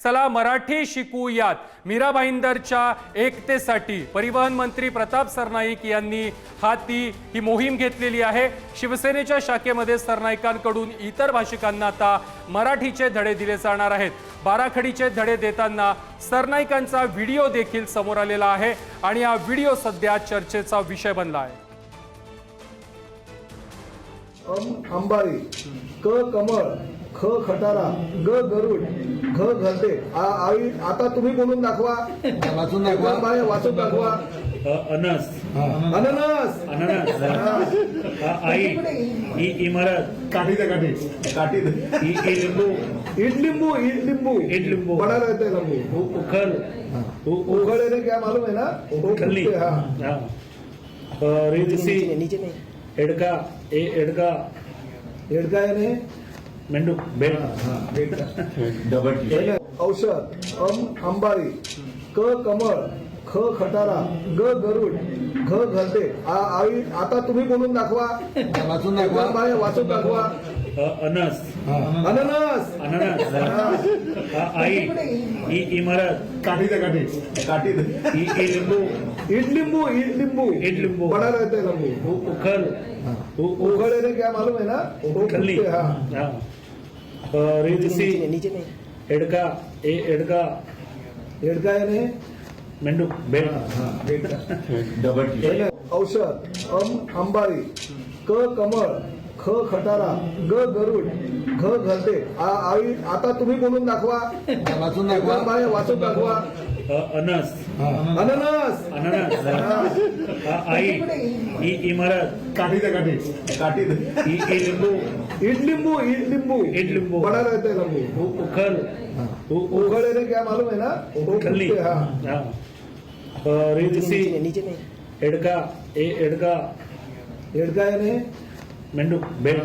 चला मराठी शिकूयात। मीरा भाईंदरच्या एकतेसाठी परिवहन मंत्री प्रताप सरनाईक यांनी हाती ही मोहीम घेतलेली आहे। शिवसेनेच्या शाखेमध्ये सरनाईकांकडून इतर भाषिकांना आता मराठीचे धडे दिले जाणार आहेत। बाराखडीचे धडे देताना सरनाईकांचा व्हिडिओ देखील समोर आलेला आहे आणि हा व्हिडिओ सध्या चर्चेचा विषय बनला आहे। अंबारी, क कमळ, ख खटारा, ग गरुड, घ घरटे। आई आता तुम्ही बोलून दाखवा, वाचून दाखवा, वाचून दाखवा। अनस, अननस, अननस, आई, इमारत, काठी दे, काठी दे, लिंबू, इडलिंबू, इडलिंबू, इडलिंबू, बड़ा रहता है लिंबू। उखल, उखल है क्या मालूम है ना? उखली, हाँ, रिदसी, एडका, एडका, एडका यानी मेंढू, बेड, डबल औषध, अंबारी, क कमळ, ख खटारा, ग गरुड, घ घरटे। आई आता तुम्ही बोलून दाखवा, वाचून दाखवा, वाचून दाखवा। अनस, अननस, अननस, आई, इमारत, काठी दे, काठी दे, लिंबू, इडलिंबू, इडलिंबू, इडलिंबू, बड़ा रहता है लिंबू। उखल, उखल है क्या मालूम है ना? उखली, हाँ, रिदसी, एडका, एडका, एडका यानी मेंढू, बेड, डबल औषध, अंबारी, क कमळ, ख खटारा, ग गरुड, घ घरटे। आई आता तुम्ही बोलून दाखवा, वाचून दाखवा, वाचून दाखवा। अनस, अननस, अननस, आई, इमारत, काठी दे, काठी दे, लिंबू, इडलिंबू, इडलिंबू, इडलिंबू, बड़ा रहता है लिंबू। उखल, उखल है क्या मालूम है ना? उखली, हाँ, रिदसी, एडका, एडका, एडका यानी मेंढू, बेड,